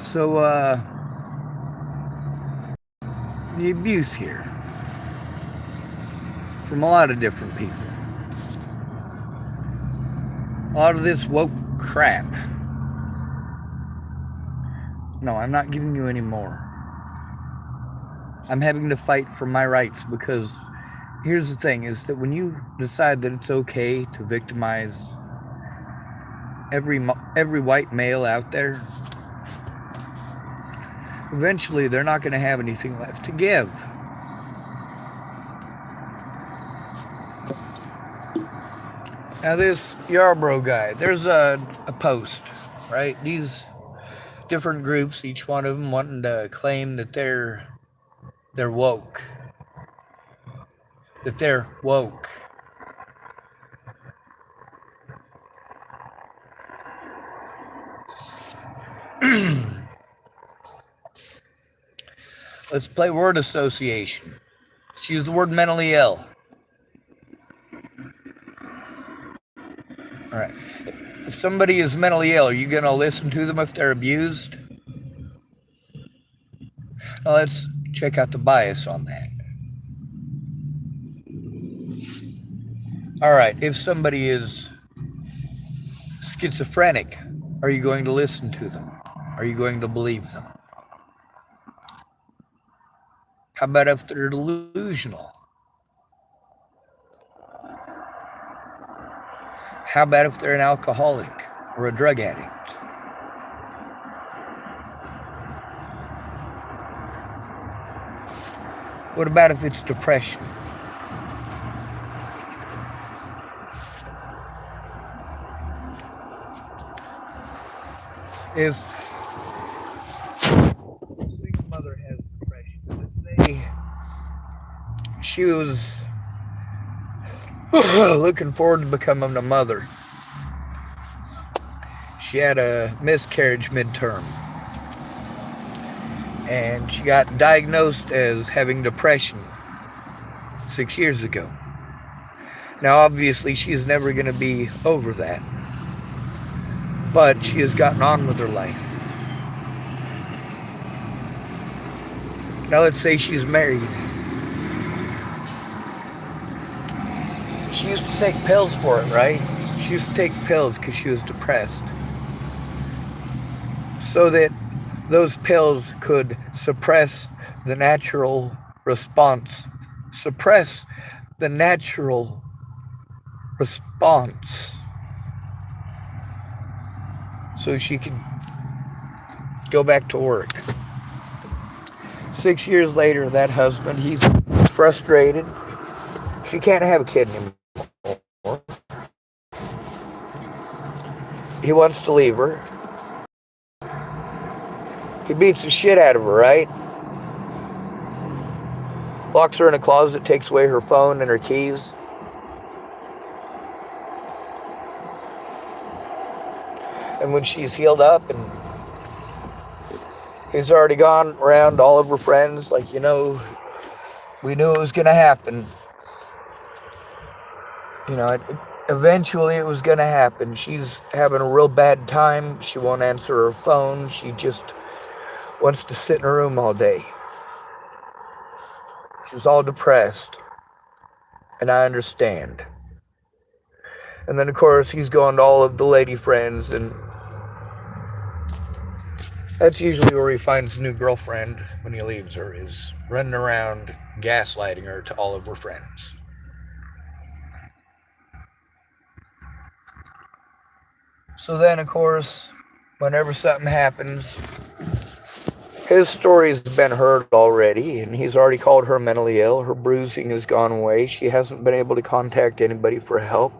So, the abuse here from a lot of different people. A lot of this woke crap. No, I'm not giving you any more. I'm having to fight for my rights because here's the thing is that when you decide that it's okay to victimize every white male out there, eventually they're not going to have anything left to give. Now this Yarbrough guy, there's a post, right? These different groups, each one of them wanting to claim that they're woke. That they're woke. Let's play word association. Let's use the word mentally ill. All right. If somebody is mentally ill, are you going to listen to them if they're abused? Now let's check out the bias on that. All right. If somebody is schizophrenic, are you going to listen to them? Are you going to believe them? How about if they're delusional? How about if they're an alcoholic or a drug addict? What about if it's depression? If a single mother has depression, let's say she was looking forward to becoming a mother. She had a miscarriage midterm. And she got diagnosed as having depression 6 years ago. Now, obviously, she's never going to be over that. But she has gotten on with her life. Now, let's say she's married. She used to take pills for it, right? She used to take pills because she was depressed. So that those pills could suppress the natural response. Suppress the natural response. So she could go back to work. 6 years later, that husband, he's frustrated. She can't have a kid anymore. He wants to leave her. He beats the shit out of her, right? Locks her in a closet, takes away her phone and her keys. And when she's healed up and he's already gone around all of her friends, like, we knew it was going to happen. Eventually it was going to happen. She's having a real bad time. She won't answer her phone. She just wants to sit in her room all day. She was all depressed. And I understand. And then, of course, he's going to all of the lady friends, and that's usually where he finds a new girlfriend when he leaves her, is running around gaslighting her to all of her friends. So then, of course, whenever something happens, his story's been heard already, and he's already called her mentally ill. Her bruising has gone away. She hasn't been able to contact anybody for help.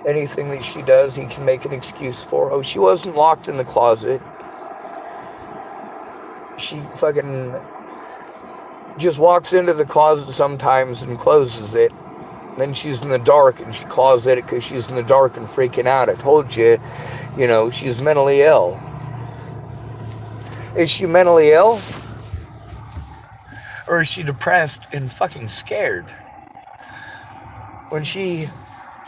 Anything that she does, he can make an excuse for. Oh, she wasn't locked in the closet. She fucking just walks into the closet sometimes and closes it. Then she's in the dark and she claws at it because she's in the dark and freaking out. I told you, she's mentally ill. Is she mentally ill? Or is she depressed and fucking scared? When she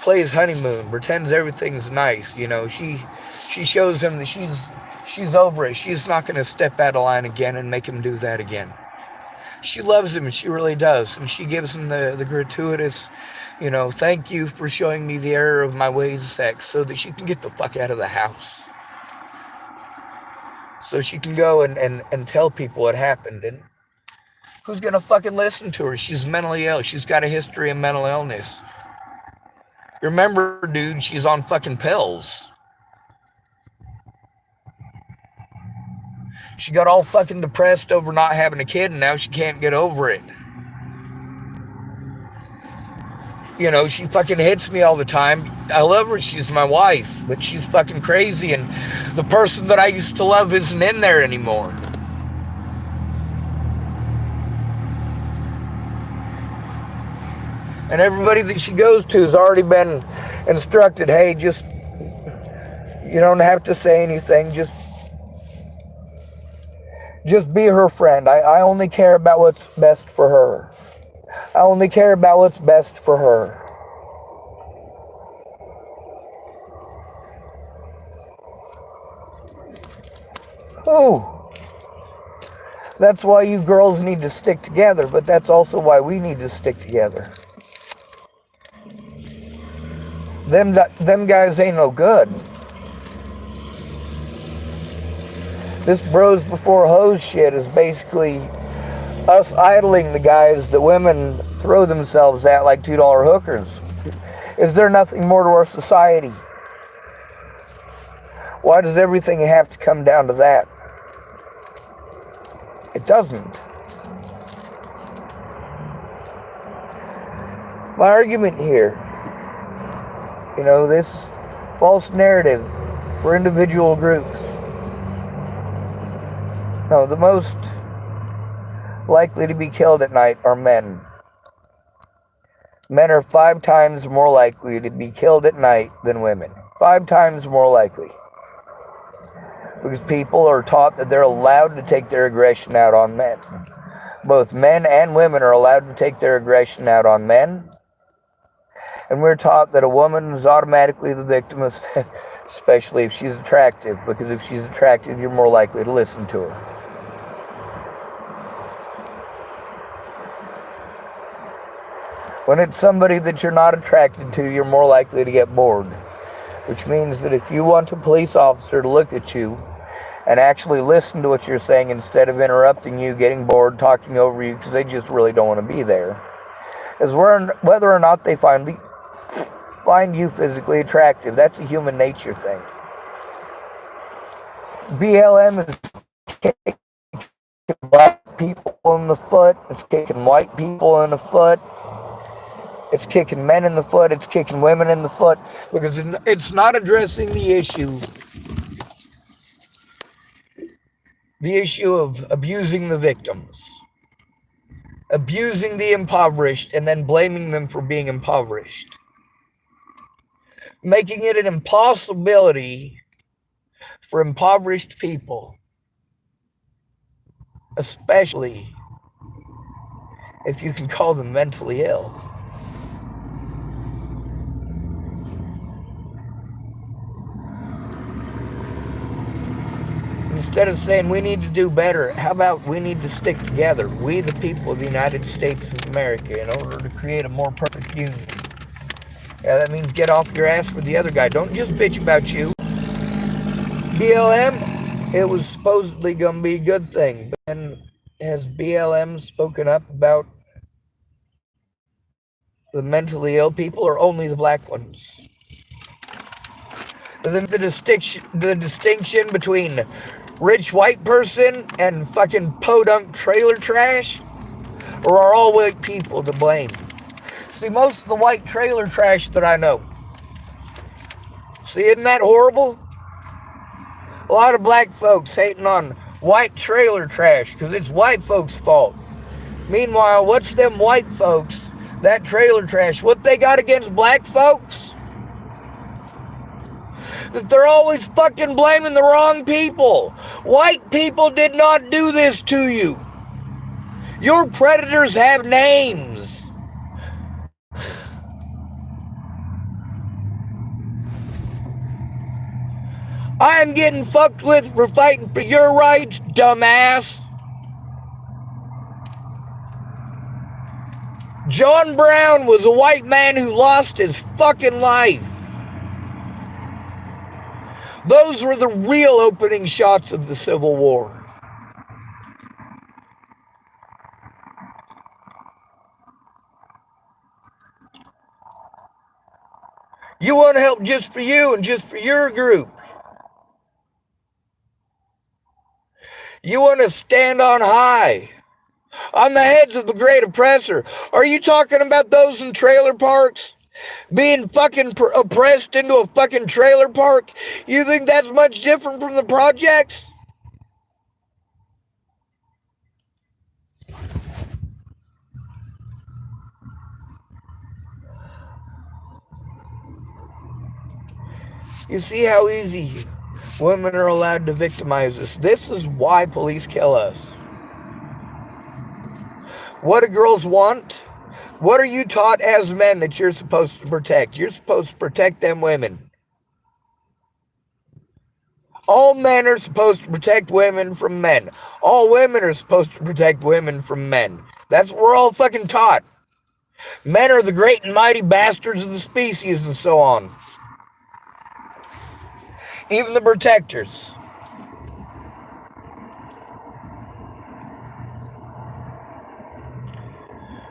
plays honeymoon, pretends everything's nice. She shows him that she's over it. She's not going to step out of line again and make him do that again. She loves him, she really does, and she gives him the gratuitous, thank you for showing me the error of my ways of sex, so that she can get the fuck out of the house. So she can go and tell people what happened. And who's gonna fucking listen to her? She's mentally ill. She's got a history of mental illness. Remember, dude, she's on fucking pills. She got all fucking depressed over not having a kid, and now she can't get over it. She fucking hits me all the time. I love her, she's my wife, but she's fucking crazy, and the person that I used to love isn't in there anymore. And everybody that she goes to has already been instructed, hey, you don't have to say anything, just be her friend. I only care about what's best for her. I only care about what's best for her. Oh, that's why you girls need to stick together, but that's also why we need to stick together. Them guys ain't no good. This bros before hoes shit is basically us idling the guys that women throw themselves at like $2 hookers. Is there nothing more to our society? Why does everything have to come down to that? It doesn't. My argument here, this false narrative for individual groups. No, the most likely to be killed at night are men. Men are 5 times more likely to be killed at night than women. 5 times more likely. Because people are taught that they're allowed to take their aggression out on men. Both men and women are allowed to take their aggression out on men. And we're taught that a woman is automatically the victim, especially if she's attractive. Because if she's attractive, you're more likely to listen to her. When it's somebody that you're not attracted to, you're more likely to get bored. Which means that if you want a police officer to look at you and actually listen to what you're saying instead of interrupting you, getting bored, talking over you because they just really don't want to be there, is whether or not they find you physically attractive. That's a human nature thing. BLM is kicking black people in the foot. It's kicking white people in the foot. It's kicking men in the foot. It's kicking women in the foot. Because it's not addressing the issue of abusing the victims. Abusing the impoverished and then blaming them for being impoverished. Making it an impossibility for impoverished people, especially if you can call them mentally ill. Instead of saying we need to do better, how about we need to stick together, we the people of the United States of America, in order to create a more perfect union. Yeah, that means get off your ass for the other guy. Don't just bitch about you. BLM, it was supposedly going to be a good thing, but then has BLM spoken up about the mentally ill people or only the black ones? Then the distinction between rich white person and fucking podunk trailer trash? Or are all white people to blame? See, most of the white trailer trash that I know, see, isn't that horrible? A lot of black folks hating on white trailer trash because it's white folks' fault. Meanwhile, what's them white folks, that trailer trash, what they got against black folks? That they're always fucking blaming the wrong people. White people did not do this to you. Your predators have names. I am getting fucked with for fighting for your rights, dumbass. John Brown was a white man who lost his fucking life. Those were the real opening shots of the Civil War. You want to help just for you and just for your group. You want to stand on high, on the heads of the great oppressor. Are you talking about those in trailer parks? Being fucking oppressed into a fucking trailer park? You think that's much different from the projects? You see how easy women are allowed to victimize us. This is why police kill us. What do girls want? What are you taught as men that you're supposed to protect? You're supposed to protect them women. All men are supposed to protect women from men. All women are supposed to protect women from men. That's what we're all fucking taught. Men are the great and mighty bastards of the species and so on. Even the protectors.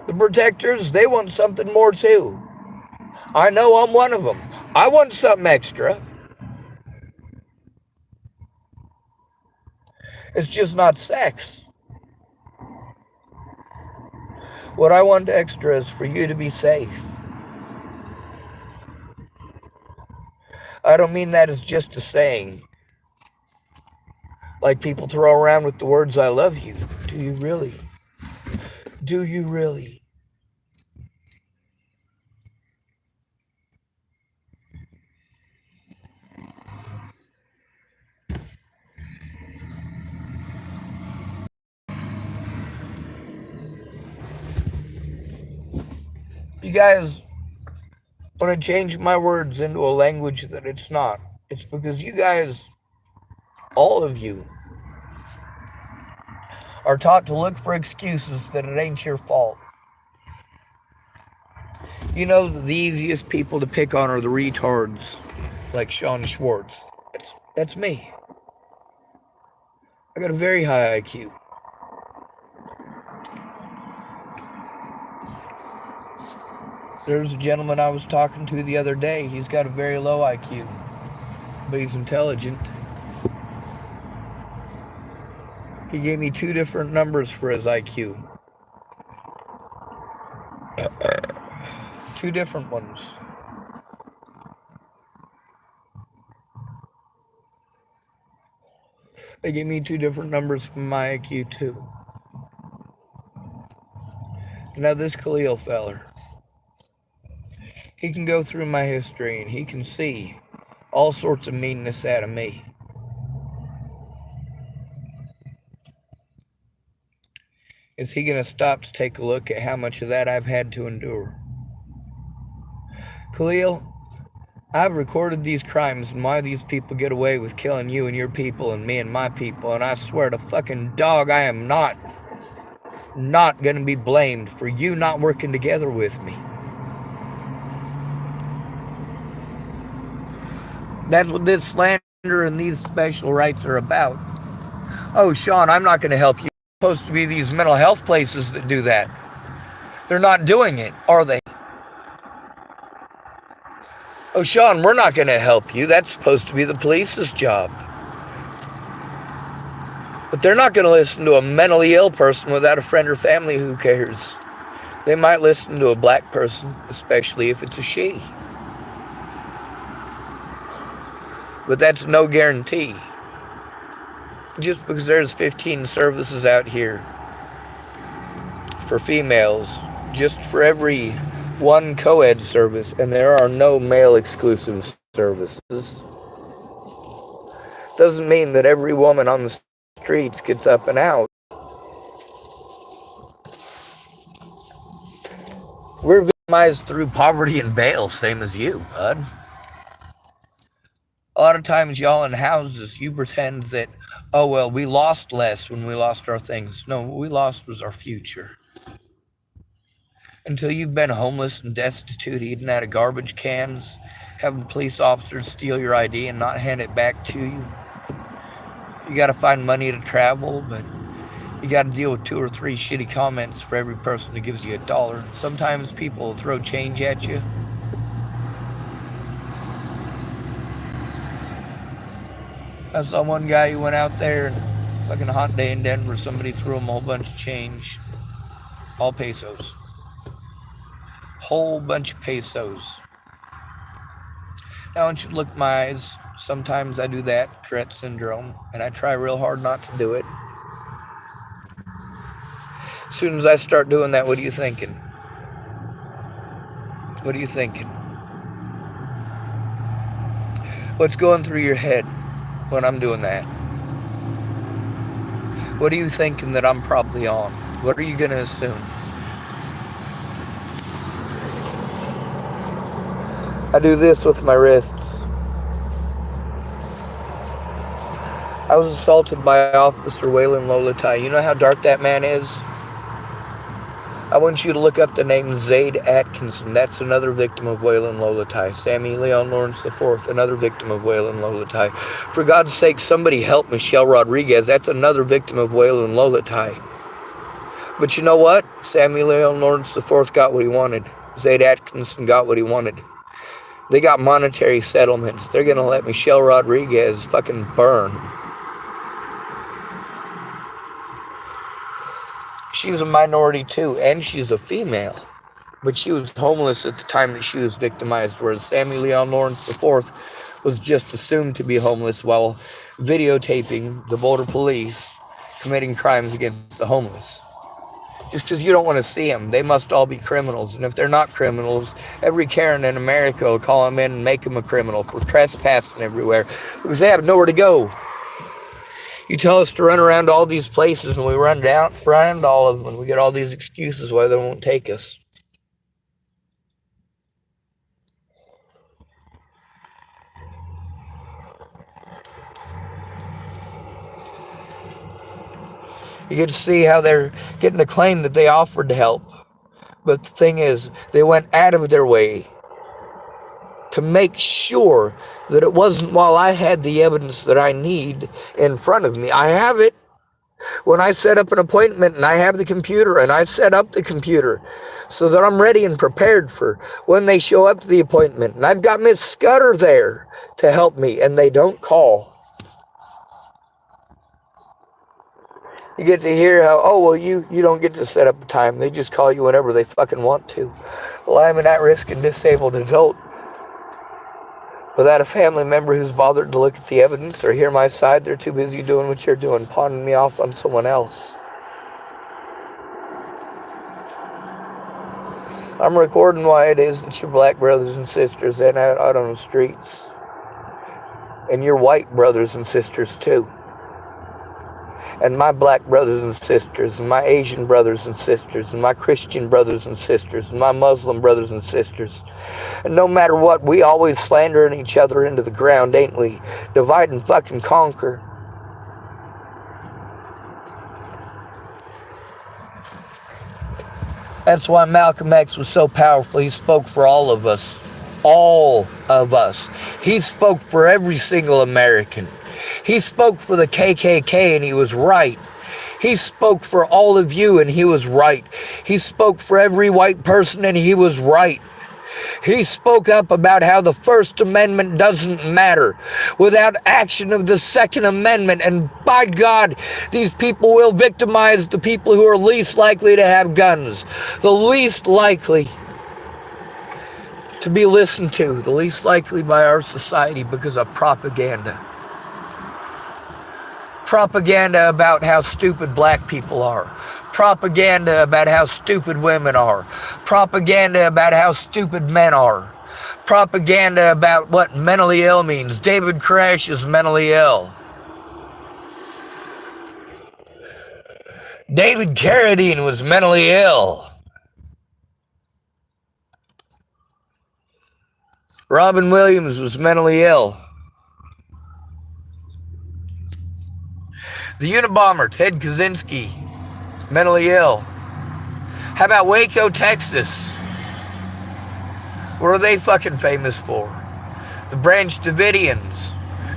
The protectors, they want something more too. I know I'm one of them. I want something extra. It's just not sex. What I want extra is for you to be safe. I don't mean that as just a saying. Like people throw around with the words, I love you. Do you really? Do you really? You guys want to change my words into a language that it's not. It's because you guys, all of you, are taught to look for excuses that it ain't your fault. You know, the easiest people to pick on are the retards, like Sean Schwartz. That's me. I got a very high IQ. There's a gentleman I was talking to the other day. He's got a very low IQ, but he's intelligent. He gave me 2 different numbers for his IQ. 2 different ones. They gave me 2 different numbers for my IQ too. Now this Calil feller, he can go through my history and he can see all sorts of meanness out of me. Is he going to stop to take a look at how much of that I've had to endure? Calil, I've recorded these crimes and why these people get away with killing you and your people and me and my people, and I swear to fucking dog, I am not going to be blamed for you not working together with me. That's what this slander and these special rights are about. Oh, Sean, I'm not going to help you. It's supposed to be these mental health places that do that. They're not doing it, are they? Oh, Sean, we're not going to help you. That's supposed to be the police's job. But they're not going to listen to a mentally ill person without a friend or family. Who cares? They might listen to a black person, especially if it's a she. But that's no guarantee. Just because there's 15 services out here for females, just for every one co-ed service, and there are no male exclusive services, doesn't mean that every woman on the streets gets up and out. We're victimized through poverty and bail, same as you, bud. A lot of times, y'all in houses, you pretend that, oh, well, we lost less when we lost our things. No, what we lost was our future. Until you've been homeless and destitute, eating out of garbage cans, having police officers steal your ID and not hand it back to you. You got to find money to travel, but you got to deal with 2 or 3 shitty comments for every person that gives you $1. Sometimes people throw change at you. I saw one guy who went out there and fucking hot day in Denver, somebody threw him a whole bunch of change. All pesos. Whole bunch of pesos. Now I want you to look in my eyes. Sometimes I do that, Tourette syndrome, and I try real hard not to do it. As soon as I start doing that, what are you thinking? What are you thinking? What's going through your head when I'm doing that? What are you thinking that I'm probably on? What are you going to assume? I do this with my wrists. I was assaulted by Officer Waylon Lolatai. You know how dark that man is? I want you to look up the name Zaid Atkinson. That's another victim of Waylon Lolatai. Sammy Leon Lawrence IV, another victim of Waylon Lolatai. For God's sake, somebody help Michelle Rodriguez. That's another victim of Waylon Lolatai. But you know what? Sammy Leon Lawrence IV got what he wanted. Zaid Atkinson got what he wanted. They got monetary settlements. They're going to let Michelle Rodriguez fucking burn. She's a minority too, and she's a female. But she was homeless at the time that she was victimized, whereas Sammy Leon Lawrence IV was just assumed to be homeless while videotaping the Boulder police committing crimes against the homeless. Just because you don't want to see them, they must all be criminals. And if they're not criminals, every Karen in America will call them in and make them a criminal for trespassing everywhere because they have nowhere to go. You tell us to run around all these places, and we run around all of them, and we get all these excuses why they won't take us. You get to see how they're getting to claim that they offered to help. But the thing is, they went out of their way to make sure that it wasn't while I had the evidence that I need in front of me. I have it. When I set up an appointment and I have the computer and I set up the computer so that I'm ready and prepared for when they show up to the appointment. And I've got Miss Scudder there to help me, and they don't call. You get to hear how, oh, well, you don't get to set up a time. They just call you whenever they fucking want to. Well, I'm an at-risk and disabled adult without a family member who's bothered to look at the evidence or hear my side. They're too busy doing what you're doing, pawning me off on someone else. I'm recording why it is that your black brothers and sisters ain't out on the streets. And your white brothers and sisters too. And my black brothers and sisters, and my Asian brothers and sisters, and my Christian brothers and sisters, and my Muslim brothers and sisters. And no matter what, we always slandering each other into the ground, ain't we? Divide and fucking conquer. That's why Malcolm X was so powerful. He spoke for all of us. All of us. He spoke for every single American. He spoke for the KKK, and he was right. He spoke for all of you, and he was right. He spoke for every white person, and he was right. He spoke up about how the First Amendment doesn't matter without action of the Second Amendment. And by God, these people will victimize the people who are least likely to have guns, the least likely to be listened to, the least likely by our society because of propaganda. Propaganda about how stupid black people are. Propaganda about how stupid women are. Propaganda about how stupid men are. Propaganda about what mentally ill means. David Koresh is mentally ill. David Carradine was mentally ill. Robin Williams was mentally ill. The Unabomber, Ted Kaczynski, mentally ill. How about Waco, Texas? What are they fucking famous for? The Branch Davidians.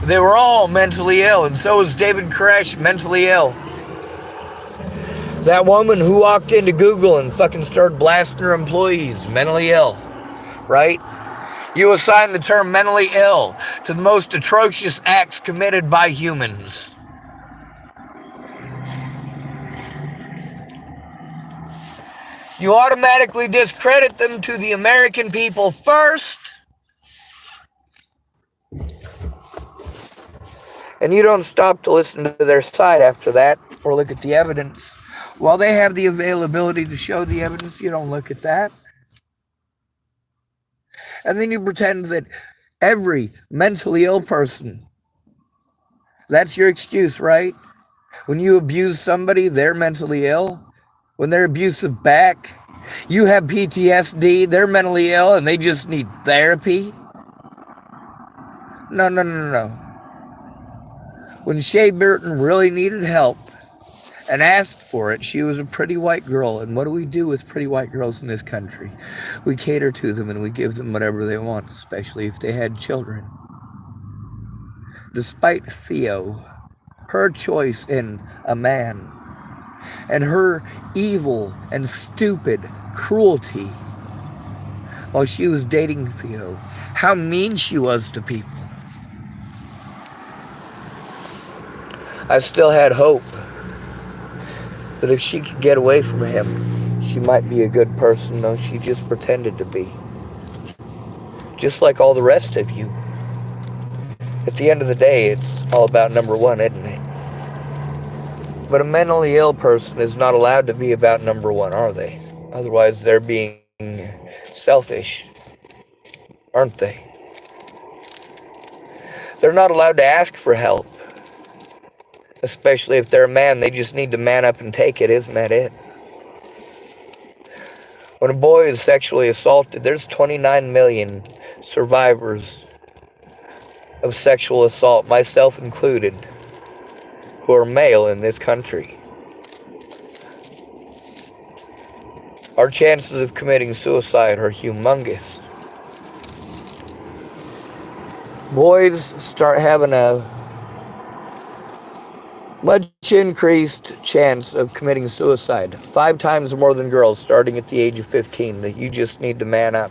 They were all mentally ill, and so was David Koresh, mentally ill. That woman who walked into Google and fucking started blasting her employees, mentally ill, right? You assign the term mentally ill to the most atrocious acts committed by humans. You automatically discredit them to the American people first, and you don't stop to listen to their side after that or look at the evidence. While they have the availability to show the evidence, you don't look at that. And then you pretend that every mentally ill person, that's your excuse, right? When you abuse somebody, they're mentally ill. When they're abusive back, you have PTSD, they're mentally ill, and they just need therapy. No. When Shea Burton really needed help and asked for it, she was a pretty white girl. And what do we do with pretty white girls in this country? We cater to them and we give them whatever they want, especially if they had children. Despite Theo, her choice in a man, and her evil and stupid cruelty while she was dating Theo, how mean she was to people. I still had hope that if she could get away from him, she might be a good person, though she just pretended to be. Just like all the rest of you. At the end of the day, it's all about number one, isn't it? But a mentally ill person is not allowed to be about number one, are they? Otherwise, they're being selfish, aren't they? They're not allowed to ask for help. Especially if they're a man, they just need to man up and take it, isn't that it? When a boy is sexually assaulted, there's 29 million survivors of sexual assault, myself included, who are male in this country. Our chances of committing suicide are humongous. Boys start having a much increased chance of committing suicide. 5 times more than girls starting at the age of 15. That you just need to man up.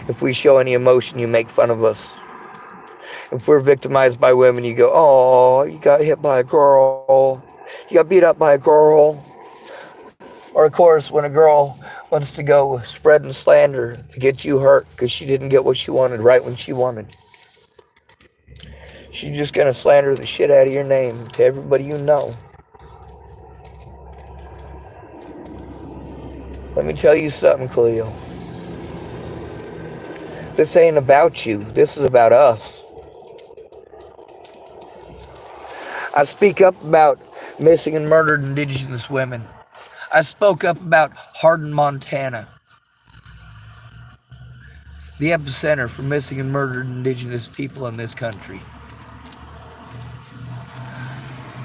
If we show any emotion, you make fun of us. If we're victimized by women, you go, oh, you got hit by a girl. You got beat up by a girl. Or, of course, when a girl wants to go spreading slander that gets you hurt because she didn't get what she wanted right when she wanted. She's just going to slander the shit out of your name to everybody you know. Let me tell you something, Calil. This ain't about you. This is about us. I speak up about missing and murdered Indigenous women. I spoke up about Hardin, Montana, the epicenter for missing and murdered Indigenous people in this country.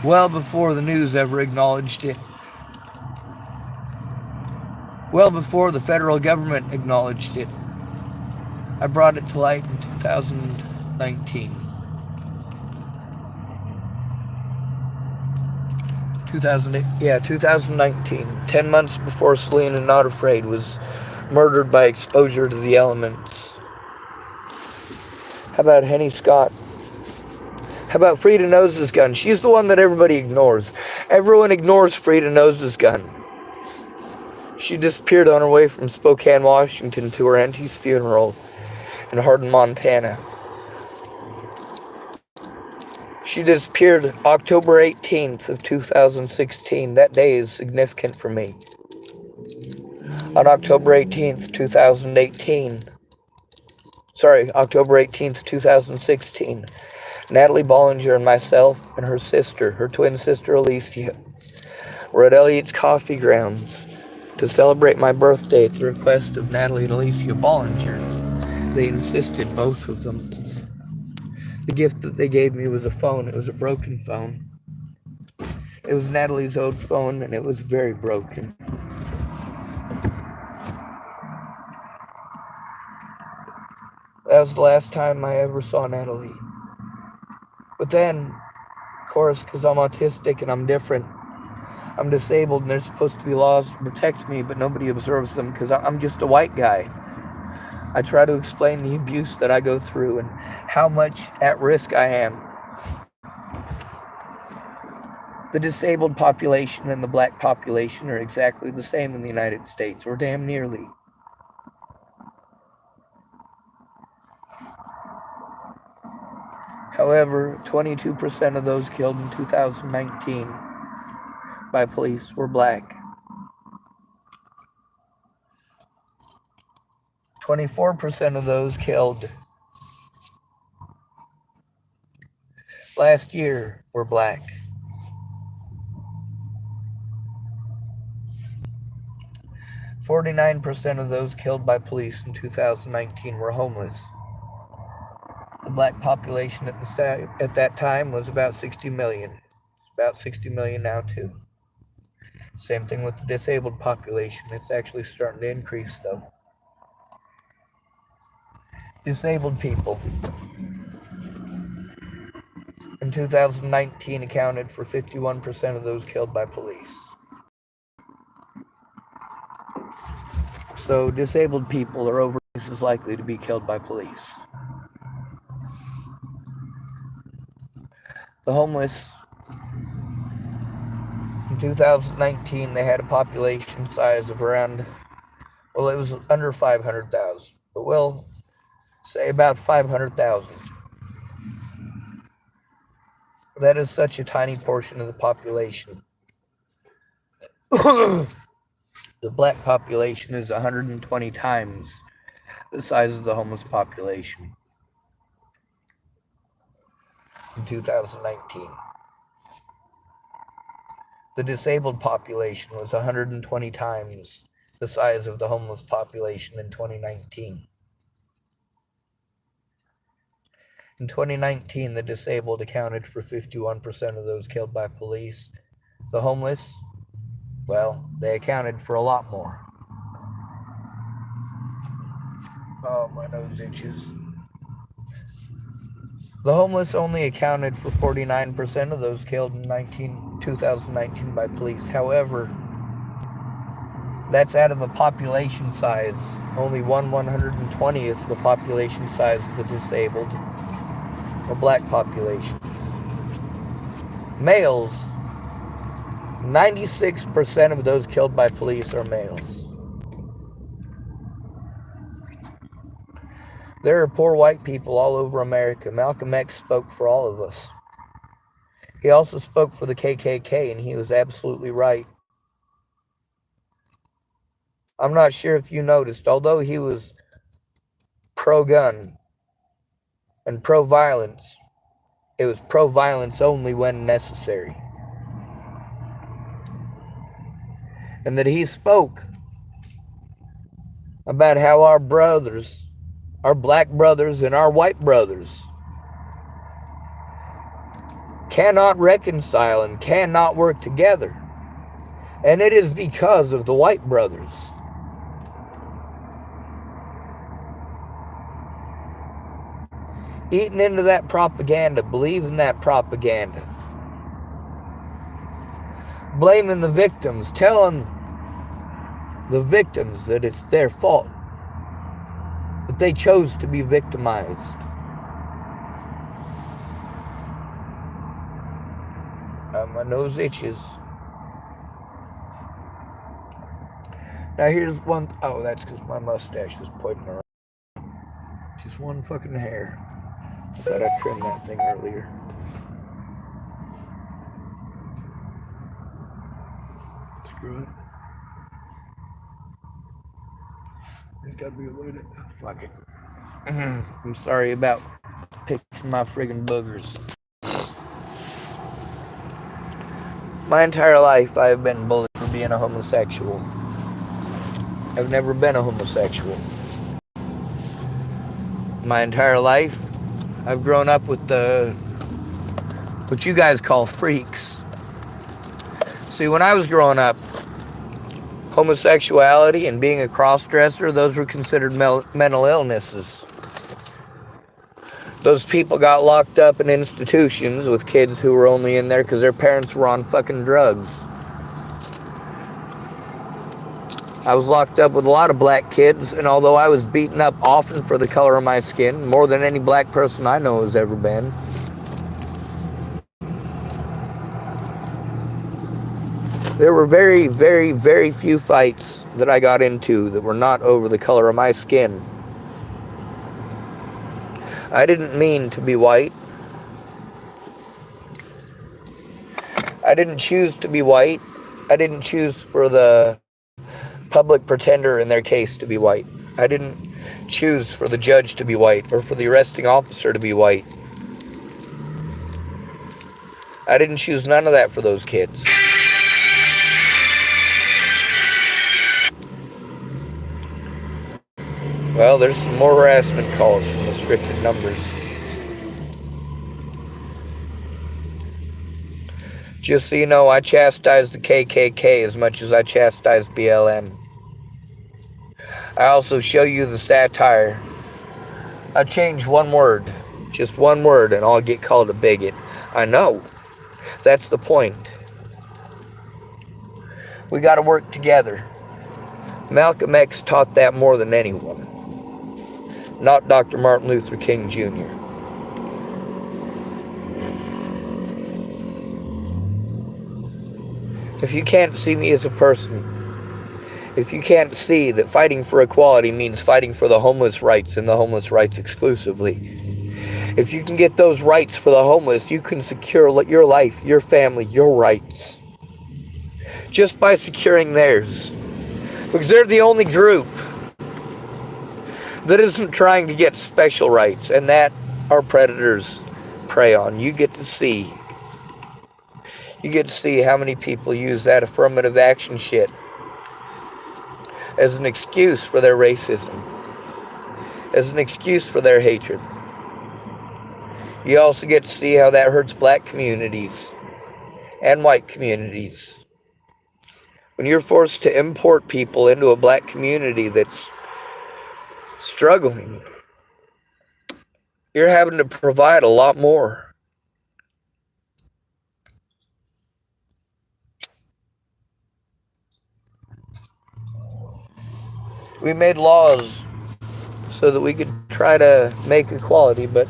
Well before the news ever acknowledged it. Well before the federal government acknowledged it. I brought it to light in 2019. 2019. 10 months before Selena Not Afraid was murdered by exposure to the elements. How about Henny Scott? How about Frida Nose's gun? She's the one that everybody ignores. Everyone ignores Frida Nose's gun. She disappeared on her way from Spokane, Washington to her auntie's funeral in Hardin, Montana. She disappeared October 18th of 2016. That day is significant for me. On October 18th, 2018. October 18th, 2016. Natalie Bollinger and myself and her sister, her twin sister Alicia, were at Elliot's Coffee Grounds to celebrate my birthday at the request of Natalie and Alicia Bollinger. They insisted, both of them. The gift that they gave me was a phone. It was a broken phone. It was Natalie's old phone, and it was very broken. That was the last time I ever saw Natalie. But then, of course, because I'm autistic and I'm different, I'm disabled, and there's supposed to be laws to protect me, but nobody observes them because I'm just a white guy. I try to explain the abuse that I go through and how much at risk I am. The disabled population and the black population are exactly the same in the United States, or damn nearly. However, 22% of those killed in 2019 by police were black. 24% of those killed last year were black. 49% of those killed by police in 2019 were homeless. The black population at that time was about 60 million. It's about 60 million now too. Same thing with the disabled population. It's actually starting to increase though. Disabled people in 2019 accounted for 51% of those killed by police. So disabled people are over twice as likely to be killed by police. The homeless, in 2019, they had a population size of around, well, it was under 500,000, but we'll say about 500,000. That is such a tiny portion of the population. The black population is 120 times the size of the homeless population in 2019. The disabled population was 120 times the size of the homeless population in 2019. In 2019, the disabled accounted for 51% of those killed by police. The homeless, well, they accounted for a lot more. Oh, my nose itches. The homeless only accounted for 49% of those killed in 2019 by police. However, that's out of a population size, only 1/120th the population size of the disabled or black populations. Males, 96% of those killed by police are males. There are poor white people all over America. Malcolm X spoke for all of us. He also spoke for the KKK, and he was absolutely right. I'm not sure if you noticed, although he was pro-gun and pro-violence, it was pro-violence only when necessary. And that he spoke about how our brothers, our black brothers and our white brothers, cannot reconcile and cannot work together. And it is because of the white brothers. Eating into that propaganda, believing that propaganda. Blaming the victims, telling the victims that it's their fault, that they chose to be victimized. My nose itches. Now here's one, oh, that's because my mustache is pointing around. Just one fucking hair. I thought I trimmed that thing earlier. Screw it. There's gotta be a way to, fuck it. I'm sorry about picking my friggin' boogers. My entire life I've been bullied for being a homosexual. I've never been a homosexual. My entire life I've grown up with what you guys call freaks. See, when I was growing up, homosexuality and being a cross-dresser, those were considered mental illnesses. Those people got locked up in institutions with kids who were only in there because their parents were on fucking drugs. I was locked up with a lot of black kids, and although I was beaten up often for the color of my skin, more than any black person I know has ever been, there were very, very, very few fights that I got into that were not over the color of my skin. I didn't mean to be white. I didn't choose to be white. I didn't choose for the public pretender in their case to be white. I didn't choose for the judge to be white or for the arresting officer to be white. I didn't choose none of that for those kids. Well, there's some more harassment calls from restricted numbers. Just so you know, I chastise the KKK as much as I chastise BLM. I also show you the satire. I change one word, just one word, and I'll get called a bigot. I know. That's the point. We got to work together. Malcolm X taught that more than anyone. Not Dr. Martin Luther King Jr. If you can't see me as a person, if you can't see that fighting for equality means fighting for the homeless rights and the homeless rights exclusively, if you can get those rights for the homeless, you can secure your life, your family, your rights. Just by securing theirs. Because they're the only group that isn't trying to get special rights, and that our predators prey on. You get to see how many people use that affirmative action shit as an excuse for their racism, as an excuse for their hatred. You also get to see how that hurts black communities and white communities. When you're forced to import people into a black community that's struggling, you're having to provide a lot more. We made laws so that we could try to make equality, but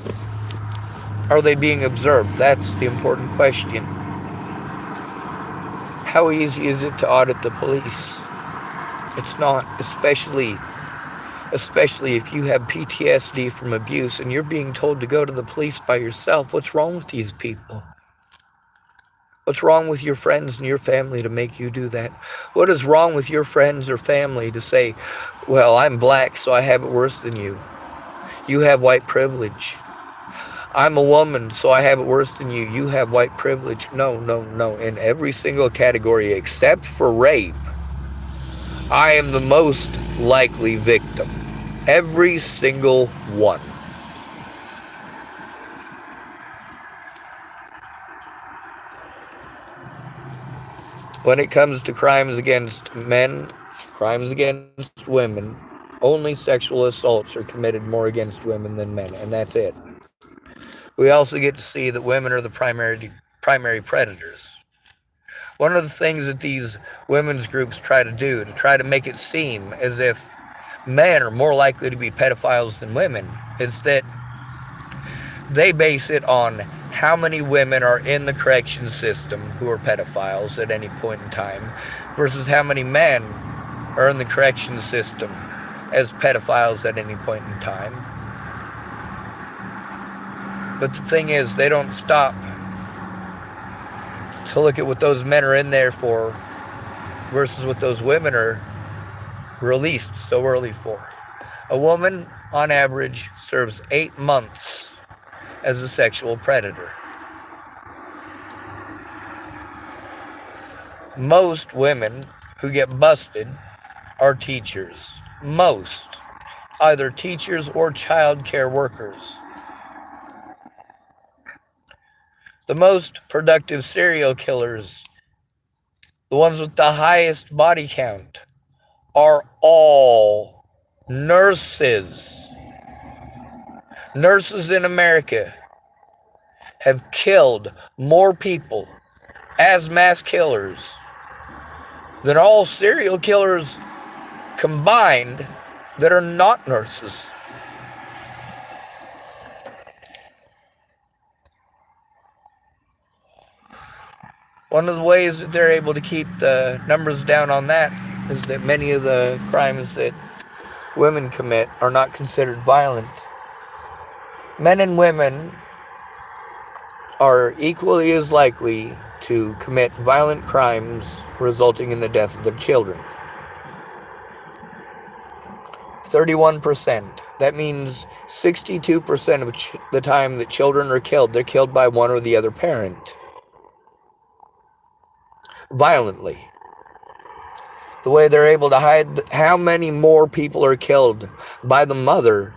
are they being observed? That's the important question. How easy is it to audit the police? It's not, especially if you have PTSD from abuse and you're being told to go to the police by yourself. What's wrong with these people? What's wrong with your friends and your family to make you do that? What is wrong with your friends or family to say, well, I'm black, so I have it worse than you. You have white privilege. I'm a woman, so I have it worse than you. You have white privilege. No. In every single category except for rape, I am the most likely victim. Every single one. When it comes to crimes against men, crimes against women, only sexual assaults are committed more against women than men, and that's it. We also get to see that women are the primary predators. One of the things that these women's groups try to do, to try to make it seem as if men are more likely to be pedophiles than women, is that they base it on how many women are in the correction system who are pedophiles at any point in time versus how many men are in the correction system as pedophiles at any point in time. But the thing is, they don't stop to look at what those men are in there for versus what those women are released so early for. A woman, on average, serves 8 months as a sexual predator. Most women who get busted are teachers. Most. Either teachers or child care workers. The most productive serial killers the ones with the highest body count, are all nurses. Nurses in America have killed more people as mass killers than all serial killers combined that are not nurses. One of the ways that they're able to keep the numbers down on that is that many of the crimes that women commit are not considered violent. Men and women are equally as likely to commit violent crimes resulting in the death of their children. 31%. That means 62% of the time that children are killed, they're killed by one or the other parent. Violently. The way they're able to hide how many more people are killed by the mother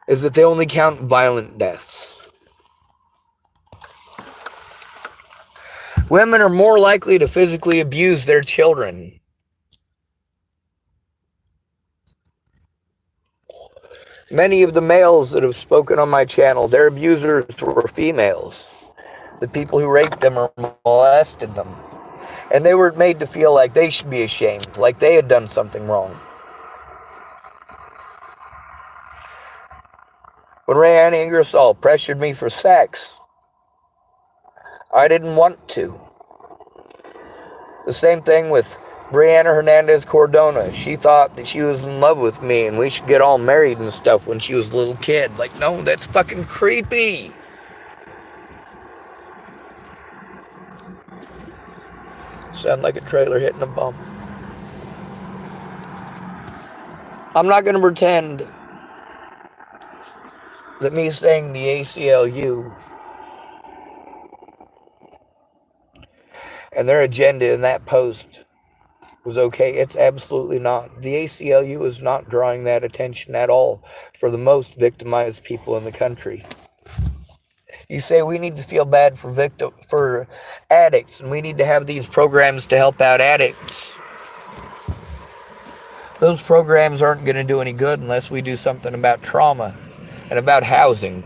is that they only count violent deaths. Women are more likely to physically abuse their children. Many of the males that have spoken on my channel, their abusers were females. The people who raped them or molested them. And they were made to feel like they should be ashamed, like they had done something wrong. When Rayanne Ingersoll pressured me for sex, I didn't want to. The same thing with Brianna Hernandez Cordona. She thought that she was in love with me and we should get all married and stuff when she was a little kid. Like, no, that's fucking creepy. Sound like a trailer hitting a bump. I'm not going to pretend that me saying the ACLU and their agenda in that post was okay. It's absolutely not. The ACLU is not drawing that attention at all for the most victimized people in the country. You say we need to feel bad for addicts, and we need to have these programs to help out addicts. Those programs aren't going to do any good unless we do something about trauma and about housing.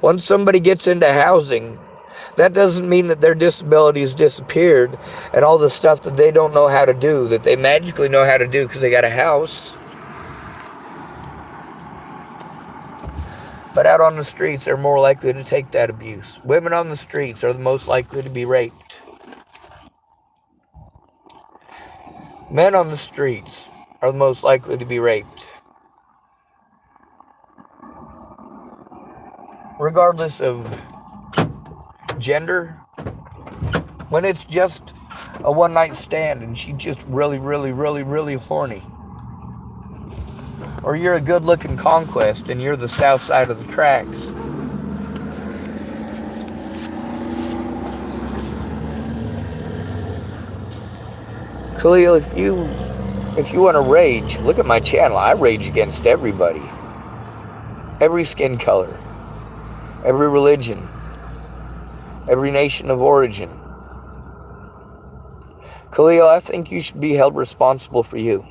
Once somebody gets into housing, that doesn't mean that their disability has disappeared and all the stuff that they don't know how to do, that they magically know how to do because they got a house. But out on the streets, they're more likely to take that abuse. Women on the streets are the most likely to be raped. Men on the streets are the most likely to be raped. Regardless of gender, when it's just a one-night stand and she's just really, really, really, really horny, or you're a good-looking conquest and you're the south side of the tracks, Calil, if you want to rage, look at my channel. I rage against everybody, every skin color, every religion, every nation of origin. Calil, I think you should be held responsible for you.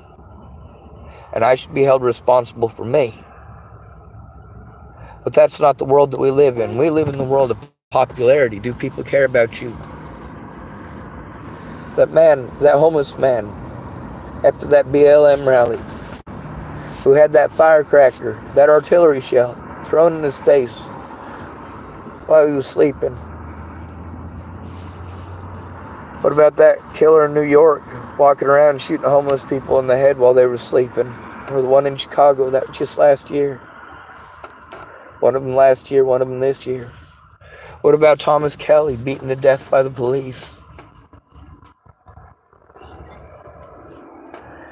And I should be held responsible for me. But that's not the world that we live in. We live in the world of popularity. Do people care about you? That man, that homeless man, after that BLM rally, who had that firecracker, that artillery shell, thrown in his face while he was sleeping. What about that killer in New York walking around shooting homeless people in the head while they were sleeping? Or the one in Chicago that just last year? One of them last year, one of them this year. What about Thomas Kelly beaten to death by the police?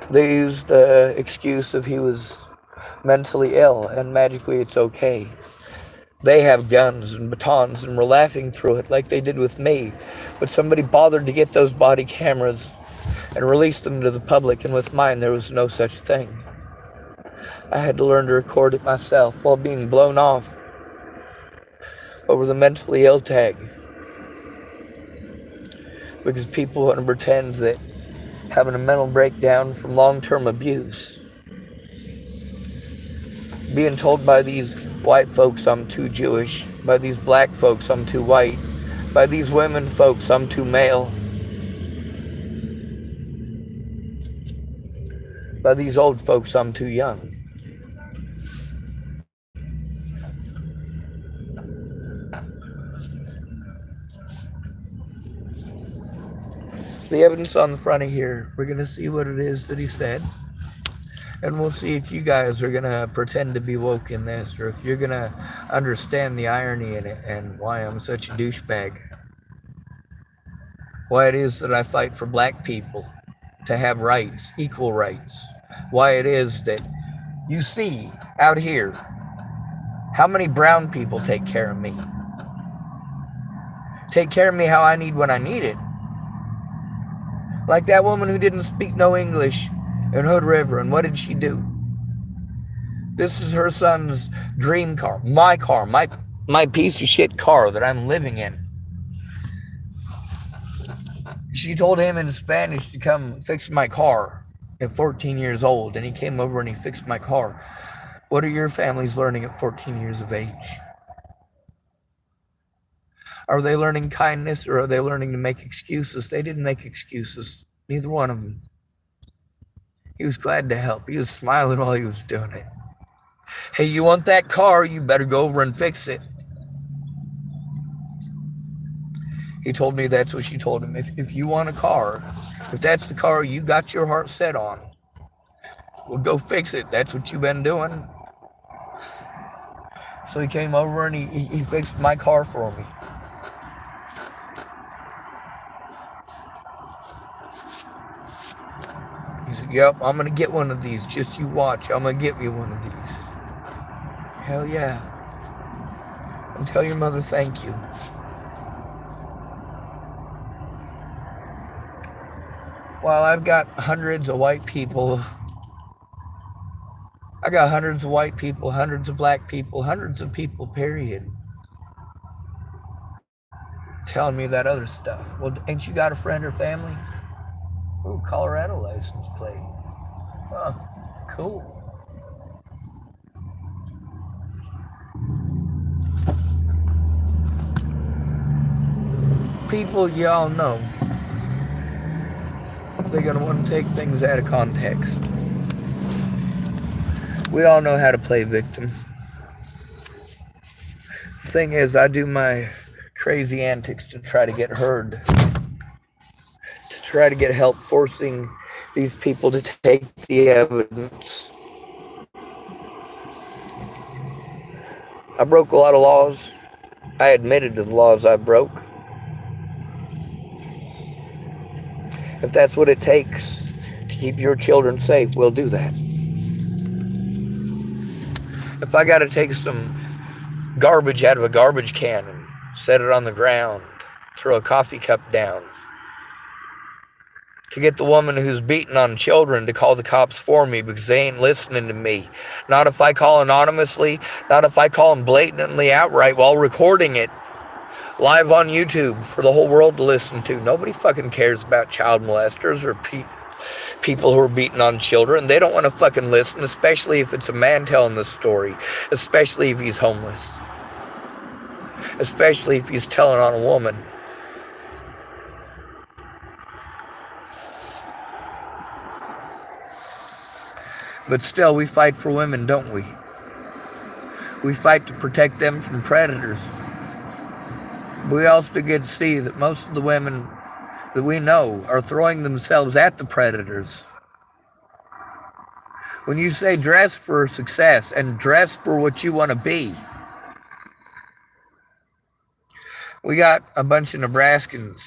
They used the excuse of he was mentally ill and magically it's okay. They have guns and batons and were laughing through it like they did with me. But somebody bothered to get those body cameras and release them to the public, and with mine there was no such thing. I had to learn to record it myself while being blown off over the mentally ill tag. because people want to pretend that having a mental breakdown from long-term abuse, being told by these white folks I'm too Jewish, by these black folks I'm too white, by these women folks I'm too male, by these old folks I'm too young. The evidence on the front of here, we're going to see what it is that he said. And we'll see if you guys are going to pretend to be woke in this, or if you're going to understand the irony in it and why I'm such a douchebag. Why it is that I fight for black people to have rights, equal rights. Why it is that you see out here how many brown people take care of me. Take care of me how I need when I need it. Like that woman who didn't speak no English in Hood River, and what did she do? This is her son's dream car, my piece of shit car that I'm living in. She told him in Spanish to come fix my car at 14 years old, and he came over and he fixed my car. What are your families learning at 14 years of age? Are they learning kindness, or are they learning to make excuses? They didn't make excuses, neither one of them. He was glad to help. He was smiling while he was doing it. Hey, you want that car? You better go over and fix it. He told me that's what she told him. If you want a car, if that's the car you got your heart set on, well, go fix it. That's what you've been doing. So he came over and he fixed my car for me. He said, yep, I'm going to get one of these. Just you watch. I'm going to get me one of these. Hell yeah. And tell your mother thank you. While I've got hundreds of white people, I got hundreds of white people, hundreds of black people, hundreds of people, period, telling me that other stuff. Well, ain't you got a friend or family? Ooh, Colorado license plate. Huh, cool. People, y'all know, they're going to want to take things out of context. We all know how to play victim. The thing is, I do my crazy antics to try to get heard, to try to get help forcing these people to take the evidence. I broke a lot of laws. I admitted to the laws I broke. If that's what it takes to keep your children safe, we'll do that. If I got to take some garbage out of a garbage can and set it on the ground, throw a coffee cup down, to get the woman who's beating on children to call the cops for me because they ain't listening to me. Not if I call anonymously, not if I call them blatantly outright while recording it live on YouTube for the whole world to listen to. Nobody fucking cares about child molesters or people who are beating on children. They don't want to fucking listen, especially if it's a man telling the story, especially if he's homeless, especially if he's telling on a woman. But still, we fight for women, don't we? We fight to protect them from predators. We also get to see that most of the women that we know are throwing themselves at the predators. When you say dress for success and dress for what you want to be, we got a bunch of Nebraskans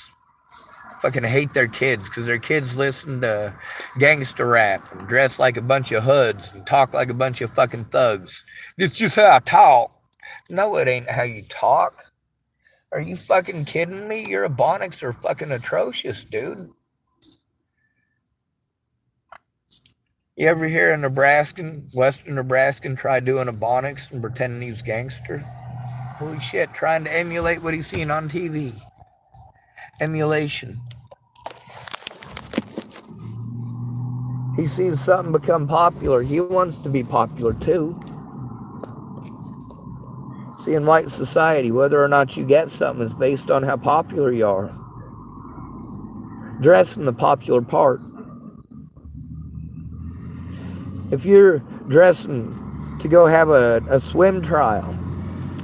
fucking hate their kids because their kids listen to gangster rap and dress like a bunch of hoods and talk like a bunch of fucking thugs. It's just how I talk. No, it ain't how you talk. Are you fucking kidding me? Your ebonics are fucking atrocious, dude. You ever hear a Nebraskan, Western Nebraskan try doing ebonics and pretending he's gangster? Holy shit, trying to emulate what he's seen on TV. Emulation. He sees something become popular. He wants to be popular too. See, in white society, whether or not you get something is based on how popular you are. Dressing the popular part. If you're dressing to go have a swim trial,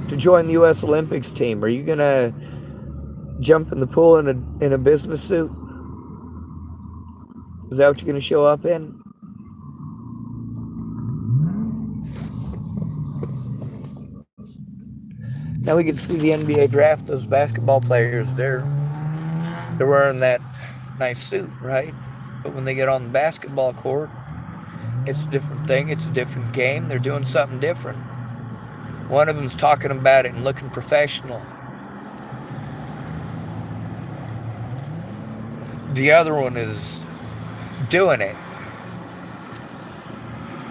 to join the U.S. Olympics team, are you going to jump in the pool in a business suit? Is that what you're going to show up in? Now we can see the NBA draft, those basketball players, they're wearing that nice suit, right? But when they get on the basketball court, it's a different thing. It's a different game. They're doing something different. One of them's talking about it and looking professional. The other one is doing it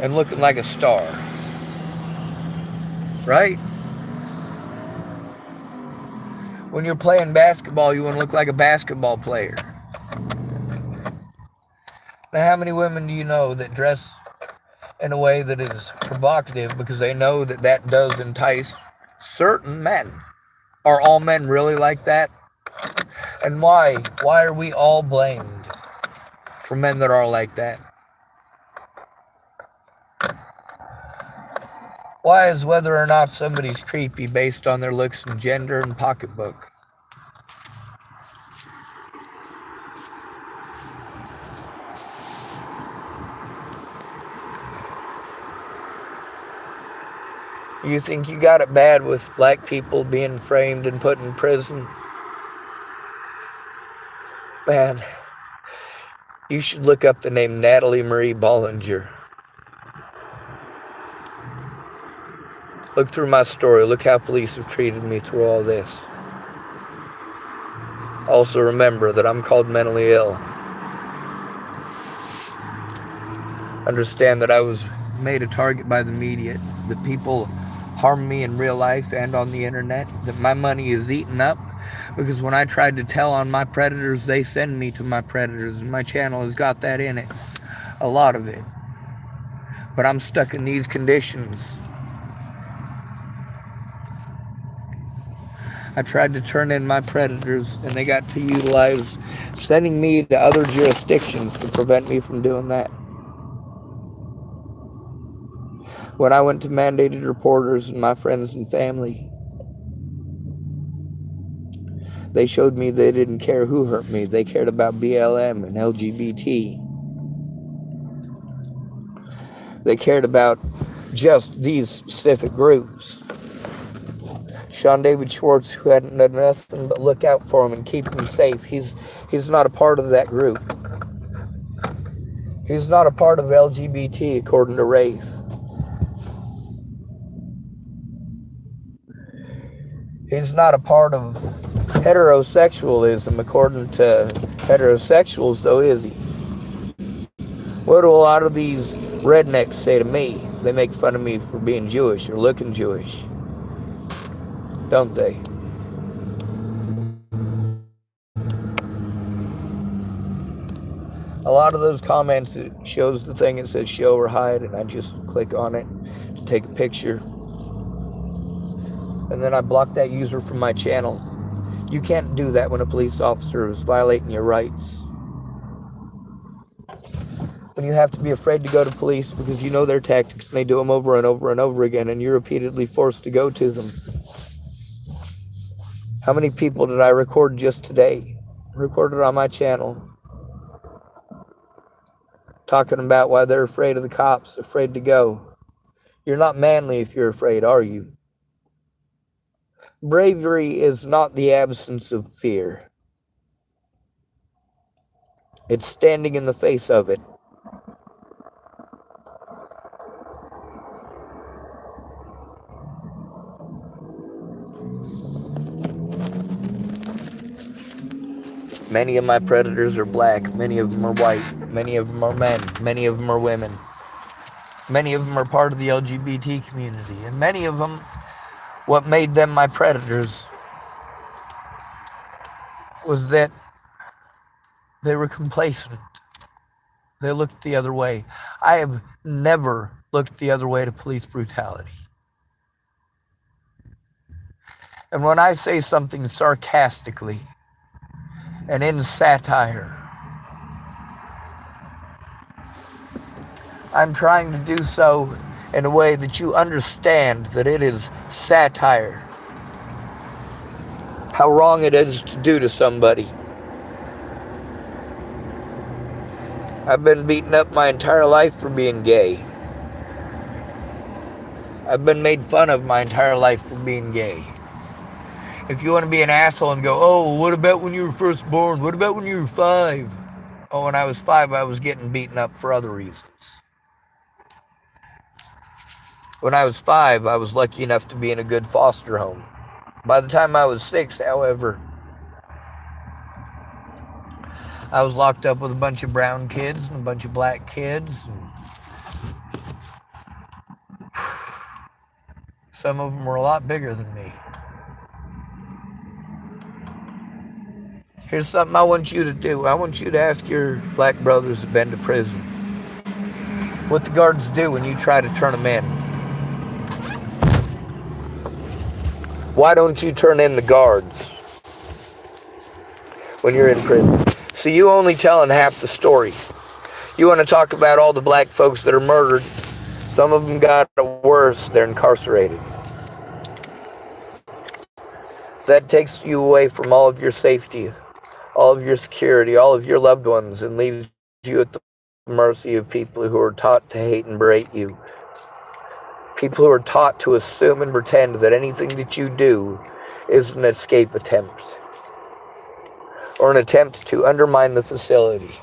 and looking like a star. Right? When you're playing basketball, you want to look like a basketball player. Now, how many women do you know that dress in a way that is provocative because they know that that does entice certain men? Are all men really like that? And why? Why are we all blamed for men that are like that? Why is whether or not somebody's creepy based on their looks and gender and pocketbook? You think you got it bad with black people being framed and put in prison? Man, you should look up the name Natalie Marie Bollinger. Look through my story. Look how police have treated me through all this. Also remember that I'm called mentally ill. Understand that I was made a target by the media, that people harm me in real life and on the internet, that my money is eaten up because when I tried to tell on my predators, they send me to my predators, and my channel has got that in it, a lot of it. But I'm stuck in these conditions. I tried to turn in my predators, and they got to utilize sending me to other jurisdictions to prevent me from doing that. When I went to mandated reporters and my friends and family, they showed me they didn't care who hurt me. They cared about BLM and LGBT. They cared about just these specific groups. Sean David Schwartz, who hadn't done nothing but look out for him and keep him safe, he's not a part of that group. He's not a part of LGBT according to Wraith. He's not a part of heterosexualism according to heterosexuals, though, is he? What do a lot of these rednecks say to me? They make fun of me for being Jewish or looking Jewish, don't they? A lot of those comments, it shows the thing that says show or hide, and I just click on it to take a picture. And then I block that user from my channel. You can't do that when a police officer is violating your rights. When you have to be afraid to go to police because you know their tactics and they do them over and over and over again, and you're repeatedly forced to go to them. How many people did I record just today? Recorded on my channel. Talking about why they're afraid of the cops, afraid to go. You're not manly if you're afraid, are you? Bravery is not the absence of fear. It's standing in the face of it. Many of my predators are black. Many of them are white. Many of them are men. Many of them are women. Many of them are part of the LGBT community. And many of them, what made them my predators was that they were complacent. They looked the other way. I have never looked the other way to police brutality. And when I say something sarcastically and in satire, I'm trying to do so in a way that you understand that it is satire. How wrong it is to do to somebody. I've been beaten up my entire life for being gay. I've been made fun of my entire life for being gay. If you want to be an asshole and go, oh, what about when you were first born? What about when you were 5? Oh, when I was 5, I was getting beaten up for other reasons. When I was 5, I was lucky enough to be in a good foster home. By the time I was 6, however, I was locked up with a bunch of brown kids and a bunch of black kids. And some of them were a lot bigger than me. Here's something I want you to do. I want you to ask your black brothers who've been to prison what the guards do when you try to turn them in. Why don't you turn in the guards when you're in prison? See, you only telling half the story. You want to talk about all the black folks that are murdered. Some of them got worse. They're incarcerated. That takes you away from all of your safety, all of your security, all of your loved ones, and leaves you at the mercy of people who are taught to hate and berate you. People who are taught to assume and pretend that anything that you do is an escape attempt or an attempt to undermine the facility.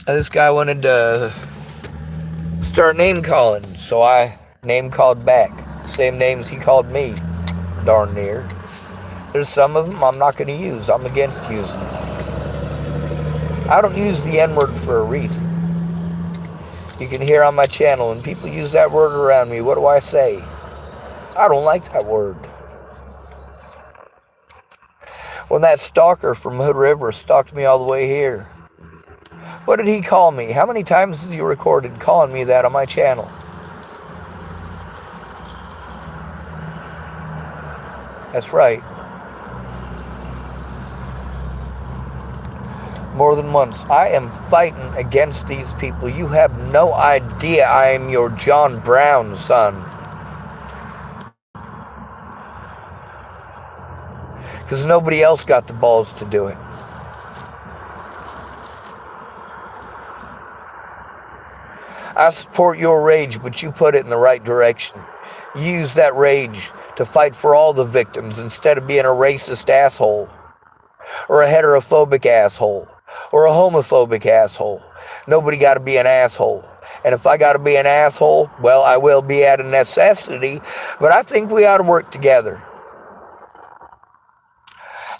This guy wanted to start name calling, so I name called back. Same names he called me, darn near. There's some of them I'm not going to use. I'm against using them. I don't use the N-word for a reason. You can hear on my channel when people use that word around me, what do I say? I don't like that word. When that stalker from Hood River stalked me all the way here, what did he call me? How many times has he recorded calling me that on my channel? That's right. More than once. I am fighting against these people. You have no idea I am your John Brown son. Because nobody else got the balls to do it. I support your rage, but you put it in the right direction. You use that rage to fight for all the victims instead of being a racist asshole, or a heterophobic asshole, or a homophobic asshole. Nobody got to be an asshole. And if I got to be an asshole, well, I will be at a necessity, but I think we ought to work together.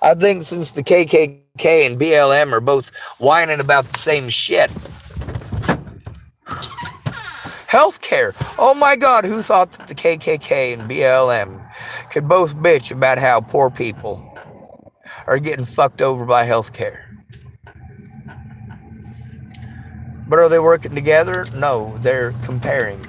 I think since the KKK and BLM are both whining about the same shit. Healthcare. Oh my God, who thought that the KKK and BLM could both bitch about how poor people are getting fucked over by healthcare? But are they working together? No, they're comparing.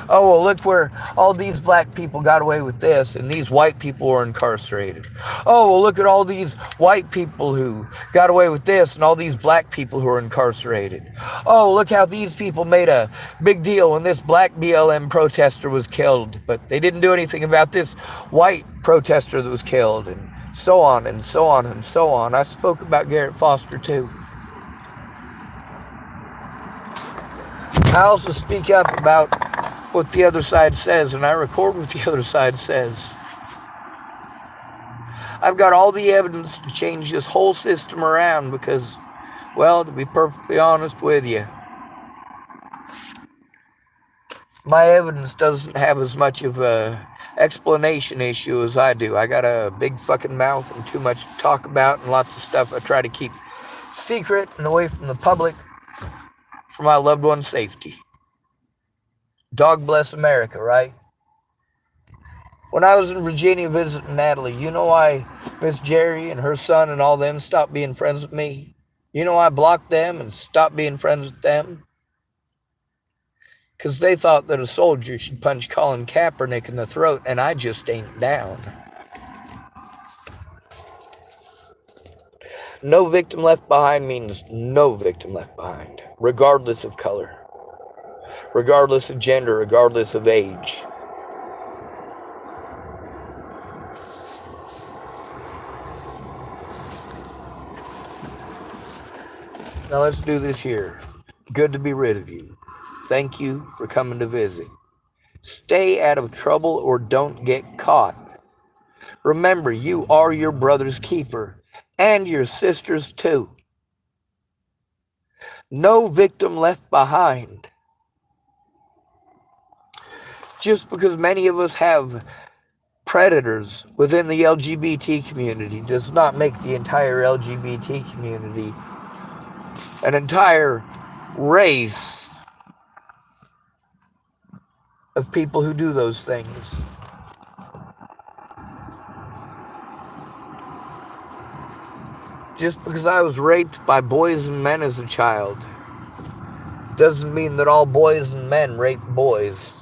Oh, well, look where all these black people got away with this and these white people were incarcerated. Oh, well, look at all these white people who got away with this and all these black people who are incarcerated. Oh, look how these people made a big deal when this black BLM protester was killed, but they didn't do anything about this white protester that was killed, and so on and so on and so on. I spoke about Garrett Foster too. I also speak up about what the other side says, and I record what the other side says. I've got all the evidence to change this whole system around because, well, to be perfectly honest with you, my evidence doesn't have as much of a explanation issue as I do. I got a big fucking mouth and too much to talk about and lots of stuff I try to keep secret and away from the public for my loved one's safety. Dog bless America, right? When I was in Virginia visiting Natalie, you know why Miss Jerry and her son and all them stopped being friends with me? You know I blocked them and stopped being friends with them? Because they thought that a soldier should punch Colin Kaepernick in the throat, and I just ain't down. No victim left behind means no victim left behind, regardless of color, regardless of gender, regardless of age. Now let's do this here. Good to be rid of you. Thank you for coming to visit. Stay out of trouble or don't get caught. Remember, you are your brother's keeper, and your sister's too. No victim left behind. Just because many of us have predators within the LGBT community does not make the entire LGBT community an entire race of people who do those things. Just because I was raped by boys and men as a child doesn't mean that all boys and men rape boys.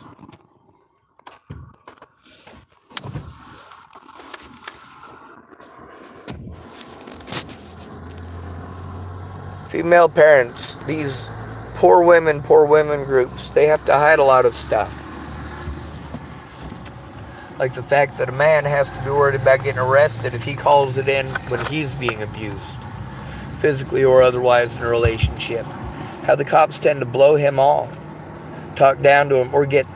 Female parents, these poor women groups, they have to hide a lot of stuff. Like the fact that a man has to be worried about getting arrested if he calls it in when he's being abused, physically or otherwise in a relationship. How the cops tend to blow him off, talk down to him, or get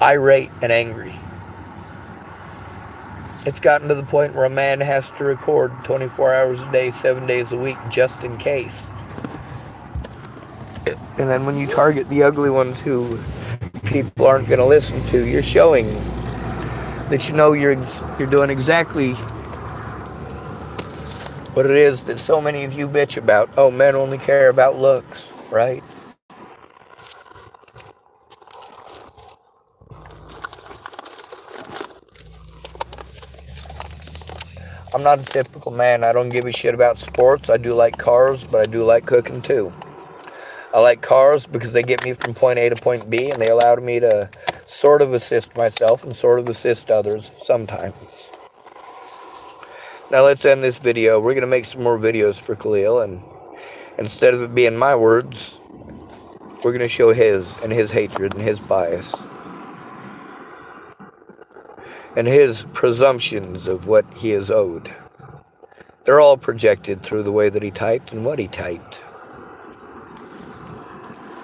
irate and angry. It's gotten to the point where a man has to record 24 hours a day, 7 days a week, just in case. And then when you target the ugly ones who people aren't going to listen to, you're showing that you know you're doing exactly what it is that so many of you bitch about. Oh, men only care about looks, right? I'm not a typical man. I don't give a shit about sports. I do like cars, but I do like cooking too. I like cars because they get me from point A to point B, and they allow me to sort of assist myself and sort of assist others sometimes. Now let's end this video. We're going to make some more videos for Calil, and instead of it being my words, we're going to show his and his hatred and his bias and his presumptions of what he is owed. They're all projected through the way that he typed and what he typed.